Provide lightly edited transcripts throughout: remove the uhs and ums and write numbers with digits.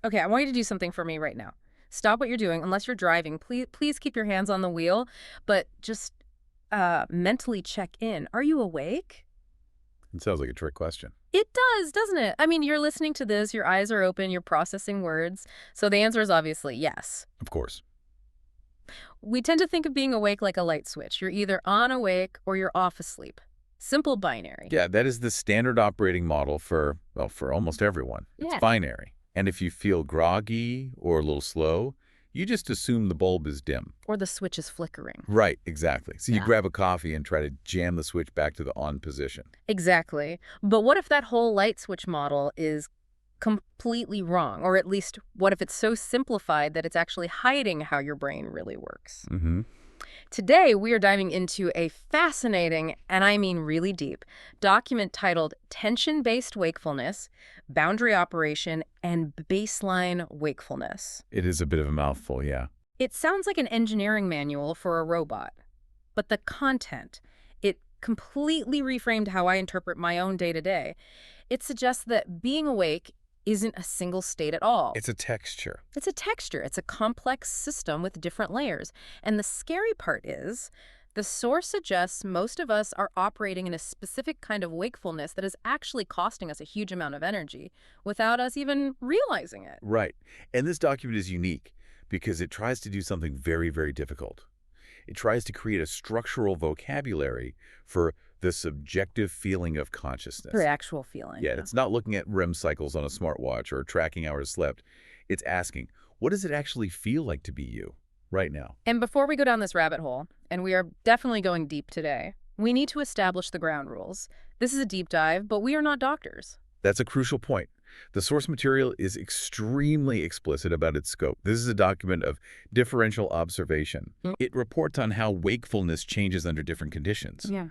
Okay, I want you to do something for me right now. Stop what you're doing, unless you're driving. Please keep your hands on the wheel, but just mentally check in. Are you awake? It sounds like a trick question. It does, doesn't it? I mean, you're listening to this, your eyes are open, you're processing words. So the answer is obviously yes. Of course. We tend to think of being awake like a light switch. You're either on awake or you're off asleep. Simple binary. Yeah, that is the standard operating model for, well, for almost everyone. It's Yeah. binary. And if you feel groggy or a little slow, you just assume the bulb is dim. Or the switch is flickering. Right, exactly. So you Yeah. grab a coffee and try to jam the switch back to the on position. Exactly. But what if that whole light switch model is completely wrong? Or at least, what if it's so simplified that it's actually hiding how your brain really works? Mm-hmm. Today, we are diving into a fascinating, and I mean really deep, document titled Tension-Based Wakefulness, Boundary Operation, and Baseline Wakefulness. It is a bit of a mouthful, yeah. It sounds like an engineering manual for a robot, but the content, it completely reframed how I interpret my own day-to-day. It suggests that being awake isn't a single state at all. It's a texture. It's a texture. It's a complex system with different layers. And the scary part is, the source suggests most of us are operating in a specific kind of wakefulness that is actually costing us a huge amount of energy without us even realizing it. Right. And this document is unique because it tries to do something very, very difficult. It tries to create a structural vocabulary for the subjective feeling of consciousness. For actual feeling. Yeah, it's not looking at REM cycles on a smartwatch or tracking hours slept. It's asking, what does it actually feel like to be you right now? And before we go down this rabbit hole, and we are definitely going deep today, we need to establish the ground rules. This is a deep dive, but we are not doctors. That's a crucial point. The source material is extremely explicit about its scope. This is a document of differential observation. It reports on how wakefulness changes under different conditions. Yeah.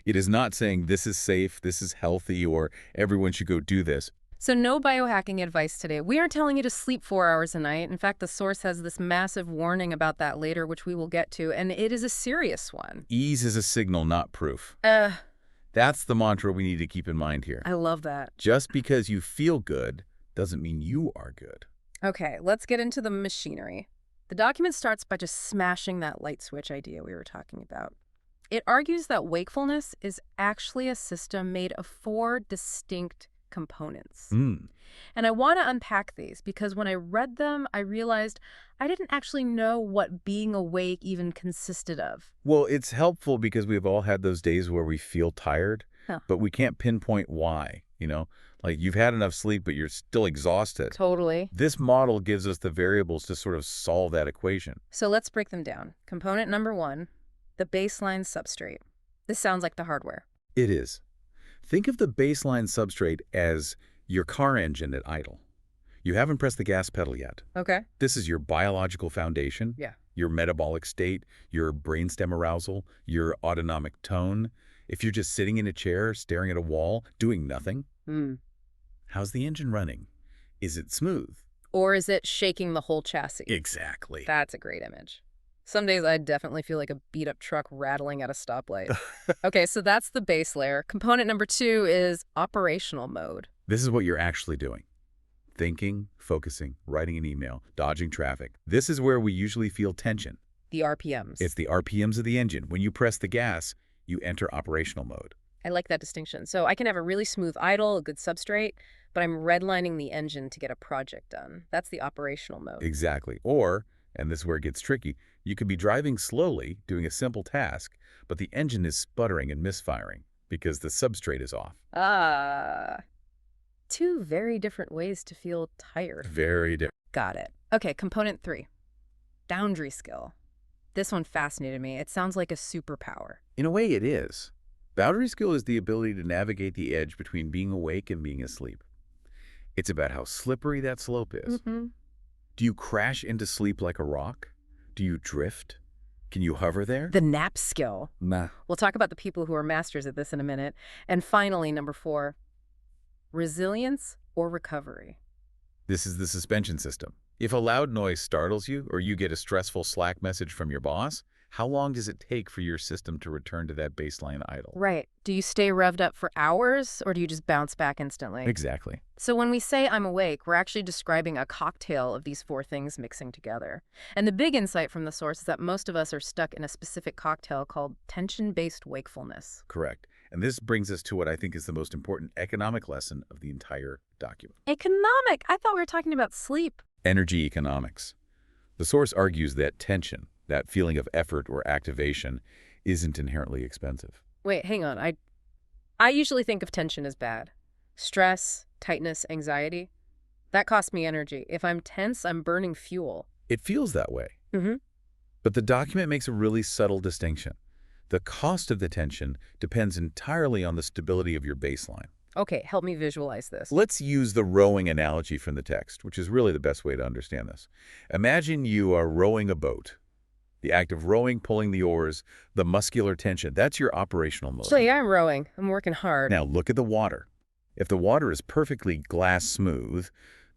It is not saying this is safe, this is healthy, or everyone should go do this. So no biohacking advice today. We aren't telling you to sleep 4 hours a night. In fact, the source has this massive warning about that later, which we will get to, and it is a serious one. Ease is a signal, not proof. Uh, That's the mantra we need to keep in mind here. I love that. Just because you feel good doesn't mean you are good. Okay, let's get into the machinery. The document starts by just smashing that light switch idea we were talking about. It argues that wakefulness is actually a system made of 4 distinct components. And I want to unpack these because when I read them, I realized I didn't actually know what being awake even consisted of. Well, it's helpful because we've all had those days where we feel tired, Huh. but we can't pinpoint why, Like you've had enough sleep, but you're still exhausted. Totally. This model gives us the variables to sort of solve that equation. So let's break them down. Component number 1, the baseline substrate. This sounds like the hardware. It is. Think of the baseline substrate as your car engine at idle. You haven't pressed the gas pedal yet. Okay. This is your biological foundation, Yeah. your metabolic state, your brainstem arousal, your autonomic tone. If you're just sitting in a chair, staring at a wall, doing nothing, how's the engine running? Is it smooth? Or is it shaking the whole chassis? Exactly. That's a great image. Some days I definitely feel like a beat-up truck rattling at a stoplight. Okay, so that's the base layer. Component number 2 is operational mode. This is what you're actually doing. Thinking, focusing, writing an email, dodging traffic. This is where we usually feel tension. The RPMs. It's the RPMs of the engine. When you press the gas, you enter operational mode. I like that distinction. So I can have a really smooth idle, a good substrate, but I'm redlining the engine to get a project done. That's the operational mode. Exactly. Or, and this is where it gets tricky, you could be driving slowly, doing a simple task, but the engine is sputtering and misfiring because the substrate is off. Ah. 2 very different ways to feel tired. Very different. Got it. Okay, component 3. Boundary skill. This one fascinated me. It sounds like a superpower. In a way, it is. Boundary skill is the ability to navigate the edge between being awake and being asleep. It's about how slippery that slope is. Do you crash into sleep like a rock? Do you drift? Can you hover there? The nap skill. Nah. We'll talk about the people who are masters at this in a minute. And finally, number 4, resilience or recovery. This is the suspension system. If a loud noise startles you or you get a stressful Slack message from your boss, How long does it take for your system to return to that baseline idle? Right. Do you stay revved up for hours or do you just bounce back instantly? Exactly. So when we say I'm awake, we're actually describing a cocktail of these four things mixing together. And the big insight from the source is that most of us are stuck in a specific cocktail called tension-based wakefulness. Correct. And this brings us to what I think is the most important economic lesson of the entire document. Economic! I thought we were talking about sleep. Energy economics. The source argues that tension, that feeling of effort or activation, isn't inherently expensive. Wait, hang on. I usually think of tension as bad. Stress, tightness, anxiety. That costs me energy. If I'm tense, I'm burning fuel. It feels that way. Mm-hmm. But the document makes a really subtle distinction. The cost of the tension depends entirely on the stability of your baseline. Okay, help me visualize this. Let's use the rowing analogy from the text, which is really the best way to understand this. Imagine you are rowing a boat. The act of rowing, pulling the oars, the muscular tension, that's your operational mode. So yeah, I'm rowing. I'm working hard. Now look at the water. If the water is perfectly glass smooth,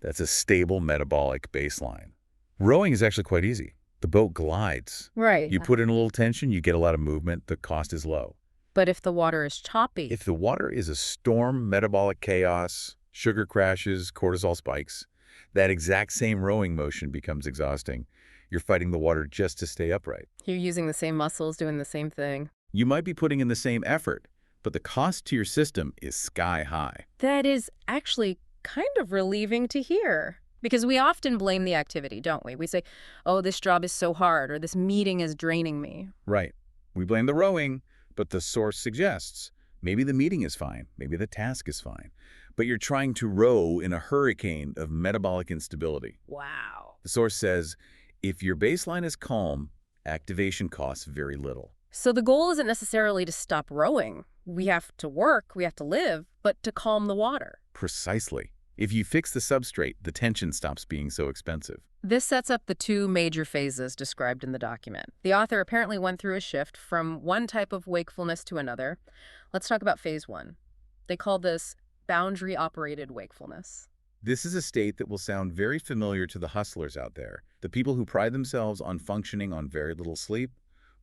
that's a stable metabolic baseline. Rowing is actually quite easy. The boat glides. Right. You put in a little tension, you get a lot of movement, the cost is low. But if the water is choppy? If the water is a storm, metabolic chaos, sugar crashes, cortisol spikes, that exact same rowing motion becomes exhausting. You're fighting the water just to stay upright. You're using the same muscles, doing the same thing. You might be putting in the same effort, but the cost to your system is sky high. That is actually kind of relieving to hear. Because we often blame the activity, don't we? We say, oh, this job is so hard, or this meeting is draining me. Right. We blame the rowing, but the source suggests maybe the meeting is fine, maybe the task is fine, but you're trying to row in a hurricane of metabolic instability. Wow. The source says, if your baseline is calm, activation costs very little. So the goal isn't necessarily to stop rowing. We have to work, we have to live, but to calm the water. Precisely. If you fix the substrate, the tension stops being so expensive. This sets up the two major phases described in the document. The author apparently went through a shift from one type of wakefulness to another. Let's talk about phase one. They call this boundary-operated wakefulness. This is a state that will sound very familiar to the hustlers out there, the people who pride themselves on functioning on very little sleep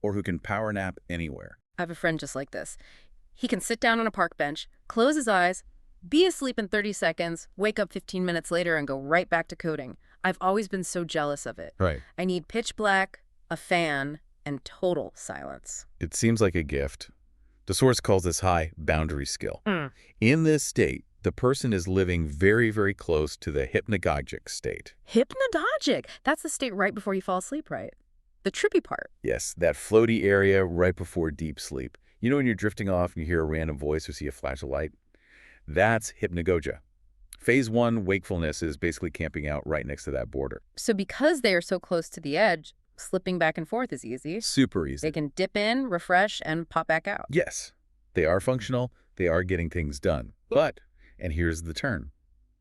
or who can power nap anywhere. I have a friend just like this. He can sit down on a park bench, close his eyes, be asleep in 30 seconds, wake up 15 minutes later, and go right back to coding. I've always been so jealous of it. Right. I need pitch black, a fan, and total silence. It seems like a gift. The source calls this high boundary skill. Mm. In this state, the person is living very, very close to the hypnagogic state. Hypnagogic. That's the state right before you fall asleep, right? The trippy part. Yes, that floaty area right before deep sleep. You know when you're drifting off and you hear a random voice or see a flash of light? That's hypnagogia. Phase one, wakefulness, is basically camping out right next to that border. So because they are so close to the edge, slipping back and forth is easy. Super easy. They can dip in, refresh, and pop back out. Yes, they are functional. They are getting things done. But, and here's the turn,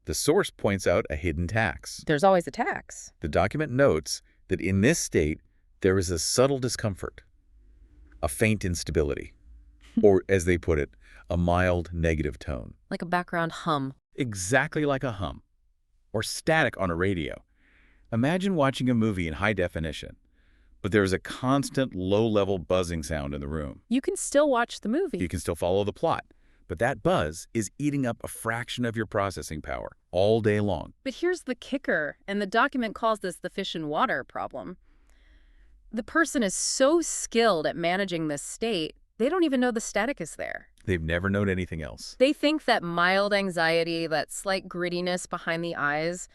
the source points out a hidden tax. There's always a tax. The document notes that in this state, there is a subtle discomfort, a faint instability, or as they put it, a mild negative tone. Like a background hum. Exactly like a hum, or static on a radio. Imagine watching a movie in high definition, but there is a constant low-level buzzing sound in the room. You can still watch the movie. You can still follow the plot, but that buzz is eating up a fraction of your processing power all day long. But here's the kicker, and the document calls this the fish in water problem. The person is so skilled at managing this state, they don't even know the static is there. They've never known anything else. They think that mild anxiety, that slight grittiness behind the eyes,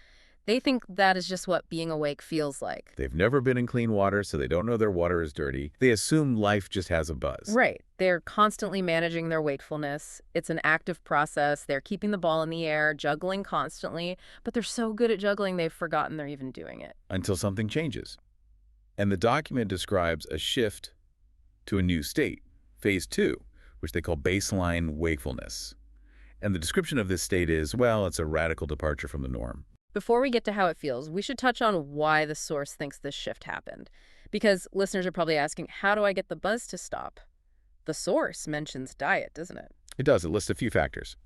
they think that is just what being awake feels like. They've never been in clean water, so they don't know their water is dirty. They assume life just has a buzz. Right. They're constantly managing their wakefulness. It's an active process. They're keeping the ball in the air, juggling constantly, but they're so good at juggling they've forgotten they're even doing it. Until something changes. And the document describes a shift to a new state, phase two, which they call baseline wakefulness. And the description of this state is, well, it's a radical departure from the norm. Before we get to how it feels, we should touch on why the source thinks this shift happened. Because listeners are probably asking, how do I get the buzz to stop? The source mentions diet, doesn't it? It does. It lists a few factors.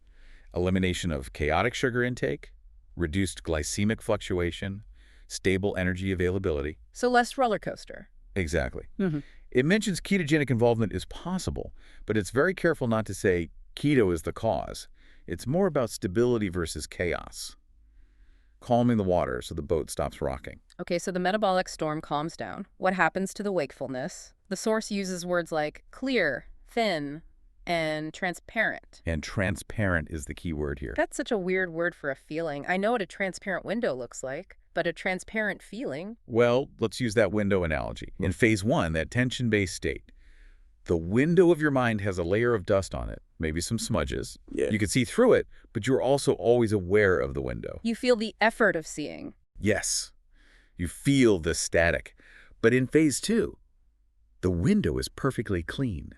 Elimination of chaotic sugar intake, reduced glycemic fluctuation, stable energy availability. So less roller coaster. Exactly. Mm-hmm. It mentions ketogenic involvement is possible, but it's very careful not to say keto is the cause. It's more about stability versus chaos. Calming the water so the boat stops rocking. Okay, so the metabolic storm calms down. What happens to the wakefulness? The source uses words like clear, thin, and transparent. And transparent is the key word here. That's such a weird word for a feeling. I know what a transparent window looks like, but a transparent feeling? Well, let's use that window analogy. In phase 1, that tension-based state, the window of your mind has a layer of dust on it, maybe some smudges. Yeah. You can see through it, but you're also always aware of the window. You feel the effort of seeing. Yes, you feel the static. But in phase 2, the window is perfectly clean.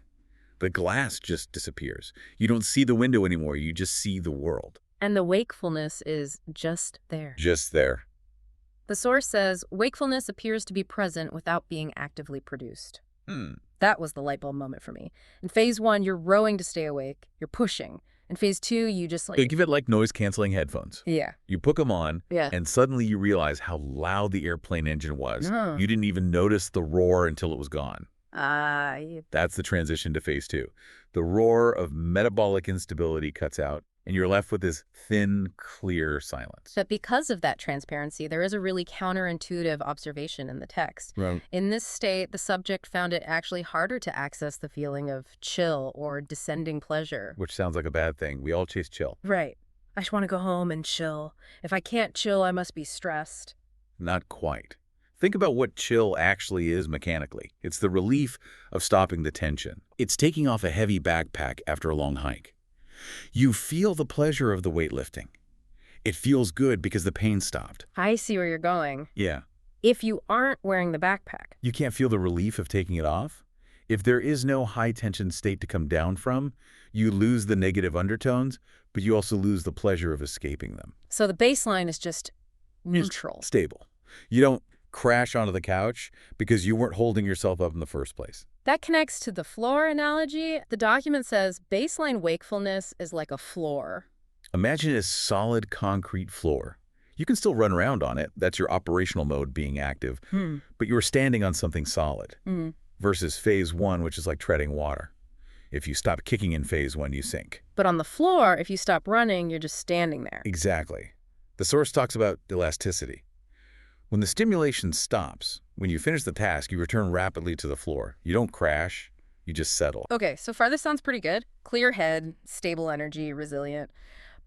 The glass just disappears. You don't see the window anymore, you just see the world. And the wakefulness is just there. Just there. The source says, wakefulness appears to be present without being actively produced. Hmm. That was the light bulb moment for me. In phase 1, you're rowing to stay awake. You're pushing. In phase 2, you just You give it like noise-canceling headphones. Yeah. You put them on, Yeah. and suddenly you realize how loud the airplane engine was. Oh. You didn't even notice the roar until it was gone. Yeah. That's the transition to phase 2. The roar of metabolic instability cuts out, and you're left with this thin, clear silence. But because of that transparency, there is a really counterintuitive observation in the text. Right. In this state, the subject found it actually harder to access the feeling of chill or descending pleasure. Which sounds like a bad thing. We all chase chill. Right. I just want to go home and chill. If I can't chill, I must be stressed. Not quite. Think about what chill actually is mechanically. It's the relief of stopping the tension. It's taking off a heavy backpack after a long hike. You feel the pleasure of the weightlifting. It feels good because the pain stopped. I see where you're going. Yeah. If you aren't wearing the backpack. You can't feel the relief of taking it off? If there is no high-tension state to come down from, you lose the negative undertones, but you also lose the pleasure of escaping them. So the baseline is just neutral. Stable. You don't crash onto the couch because you weren't holding yourself up in the first place. That connects to the floor analogy. The document says baseline wakefulness is like a floor. Imagine a solid concrete floor. You can still run around on it. That's your operational mode being active. But you're standing on something solid. Versus phase 1, which is like treading water. If you stop kicking in phase 1, you sink. But on the floor, if you stop running, you're just standing there. Exactly. The source talks about elasticity. When the stimulation stops, when you finish the task, you return rapidly to the floor. You don't crash, you just settle. Okay, so far this sounds pretty good. Clear head, stable energy, resilient.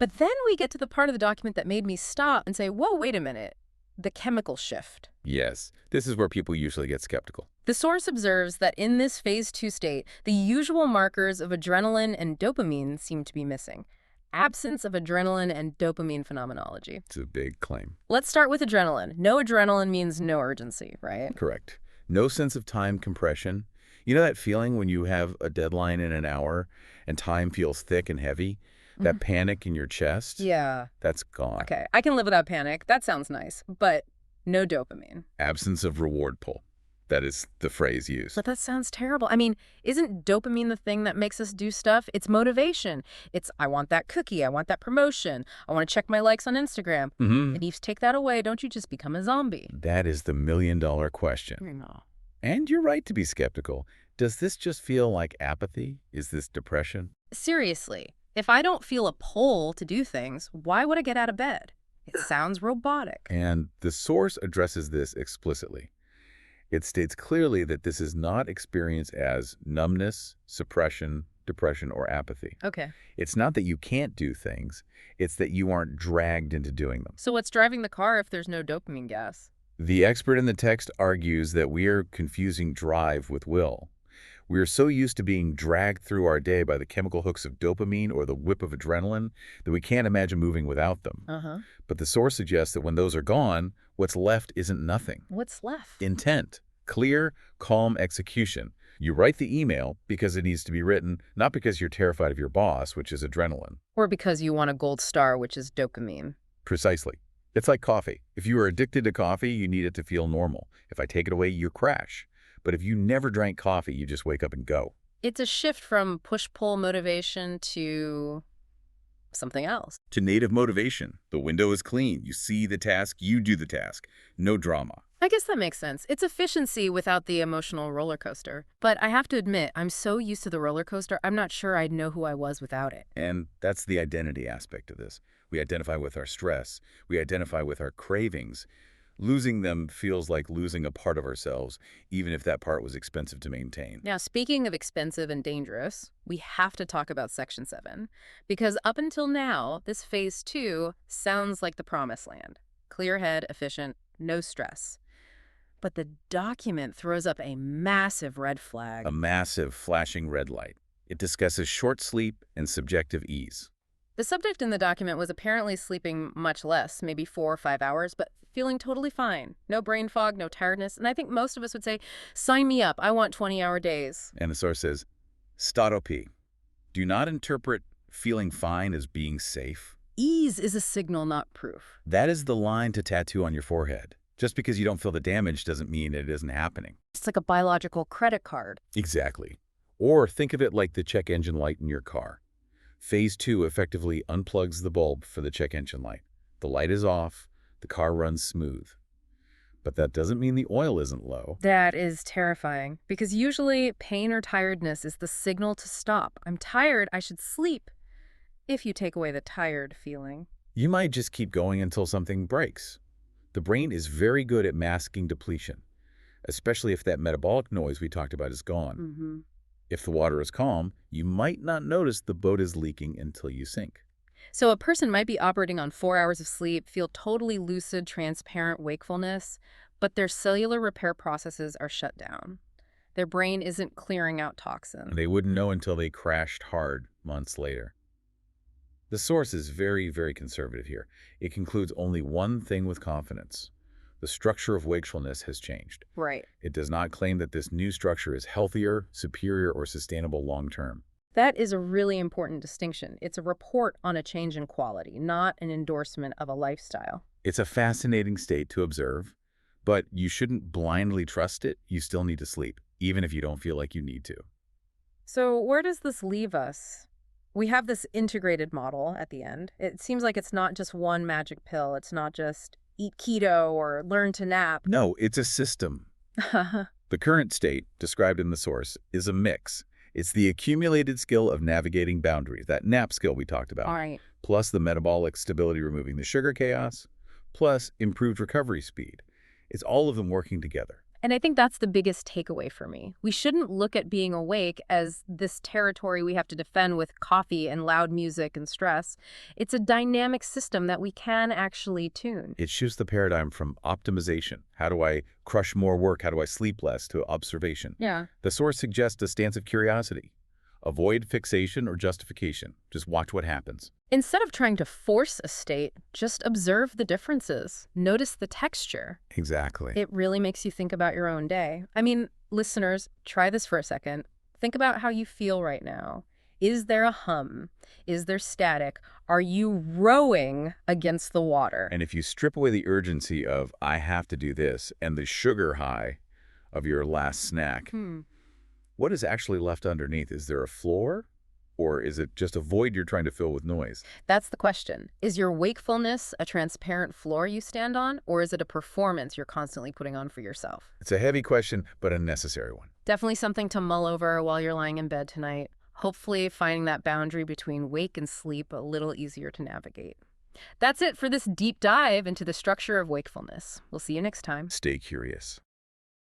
But then we get to the part of the document that made me stop and say, whoa, wait a minute. The chemical shift. Yes, this is where people usually get skeptical. The source observes that in this phase 2 state, the usual markers of adrenaline and dopamine seem to be missing. Absence of adrenaline and dopamine phenomenology. It's a big claim. Let's start with adrenaline. No adrenaline means no urgency, right? Correct. No sense of time compression. You know that feeling when you have a deadline in an hour and time feels thick and heavy? That panic in your chest? Yeah. That's gone. Okay, I can live without panic. That sounds nice. But no dopamine. Absence of reward pull. That is the phrase used. But that sounds terrible. I mean, isn't dopamine the thing that makes us do stuff? It's motivation. It's, I want that cookie. I want that promotion. I want to check my likes on Instagram. And if you take that away, don't you just become a zombie? That is the million-dollar question. I know. And you're right to be skeptical. Does this just feel like apathy? Is this depression? Seriously, if I don't feel a pull to do things, why would I get out of bed? It sounds robotic. And the source addresses this explicitly. It states clearly that this is not experienced as numbness, suppression, depression, or apathy. Okay. It's not that you can't do things, it's that you aren't dragged into doing them. So what's driving the car if there's no dopamine gas? The expert in the text argues that we are confusing drive with will. We are so used to being dragged through our day by the chemical hooks of dopamine or the whip of adrenaline that we can't imagine moving without them. But the source suggests that when those are gone, what's left isn't nothing. What's left? Intent. Clear, calm execution. You write the email because it needs to be written, not because you're terrified of your boss, which is adrenaline. Or because you want a gold star, which is dopamine. Precisely. It's like coffee. If you are addicted to coffee, you need it to feel normal. If I take it away, you crash. But if you never drank coffee, you just wake up and go. It's a shift from push-pull motivation to something else. To native motivation. The window is clean. You see the task, you do the task. No drama. I guess that makes sense. It's efficiency without the emotional roller coaster. But I have to admit, I'm so used to the roller coaster, I'm not sure I'd know who I was without it. And that's the identity aspect of this. We identify with our stress. We identify with our cravings. Losing them feels like losing a part of ourselves, even if that part was expensive to maintain. Now, speaking of expensive and dangerous, we have to talk about Section 7. Because up until now, this Phase 2 sounds like the promised land. Clear head, efficient, no stress. But the document throws up a massive red flag. A massive flashing red light. It discusses short sleep and subjective ease. The subject in the document was apparently sleeping much less, maybe 4 or 5 hours, but feeling totally fine. No brain fog, no tiredness. And I think most of us would say, sign me up. I want 20-hour days. And the source says, Stop. Do not interpret feeling fine as being safe. Ease is a signal, not proof. That is the line to tattoo on your forehead. Just because you don't feel the damage doesn't mean it isn't happening. It's like a biological credit card. Exactly. Or think of it like the check engine light in your car. Phase 2 effectively unplugs the bulb for the check engine light. The light is off, the car runs smooth. But that doesn't mean the oil isn't low. That is terrifying, because usually pain or tiredness is the signal to stop. I'm tired, I should sleep. If you take away the tired feeling. You might just keep going until something breaks. The brain is very good at masking depletion, especially if that metabolic noise we talked about is gone. If the water is calm, you might not notice the boat is leaking until you sink. So a person might be operating on 4 hours of sleep, feel totally lucid, transparent wakefulness, but their cellular repair processes are shut down. Their brain isn't clearing out toxins. And they wouldn't know until they crashed hard months later. The source is very, very conservative here. It concludes only one thing with confidence. The structure of wakefulness has changed. Right. It does not claim that this new structure is healthier, superior, or sustainable long-term. That is a really important distinction. It's a report on a change in quality, not an endorsement of a lifestyle. It's a fascinating state to observe, but you shouldn't blindly trust it. You still need to sleep, even if you don't feel like you need to. So where does this leave us? We have this integrated model at the end. It seems like it's not just one magic pill. It's not just eat keto or learn to nap. No, it's a system. The current state, described in the source, is a mix. It's the accumulated skill of navigating boundaries, that nap skill we talked about, All right. plus the metabolic stability removing the sugar chaos, plus improved recovery speed. It's all of them working together. And I think that's the biggest takeaway for me. We shouldn't look at being awake as this territory we have to defend with coffee and loud music and stress. It's a dynamic system that we can actually tune. It shifts the paradigm from optimization, how do I crush more work, how do I sleep less, to observation. Yeah. The source suggests a stance of curiosity. Avoid fixation or justification. Just watch what happens. Instead of trying to force a state, just observe the differences. Notice the texture. Exactly. It really makes you think about your own day. I mean, listeners, try this for a second. Think about how you feel right now. Is there a hum? Is there static? Are you rowing against the water? And if you strip away the urgency of, I have to do this, and the sugar high of your last snack, what is actually left underneath? Is there a floor? Or is it just a void you're trying to fill with noise? That's the question. Is your wakefulness a transparent floor you stand on, or is it a performance you're constantly putting on for yourself? It's a heavy question, but a necessary one. Definitely something to mull over while you're lying in bed tonight. Hopefully finding that boundary between wake and sleep a little easier to navigate. That's it for this deep dive into the structure of wakefulness. We'll see you next time. Stay curious.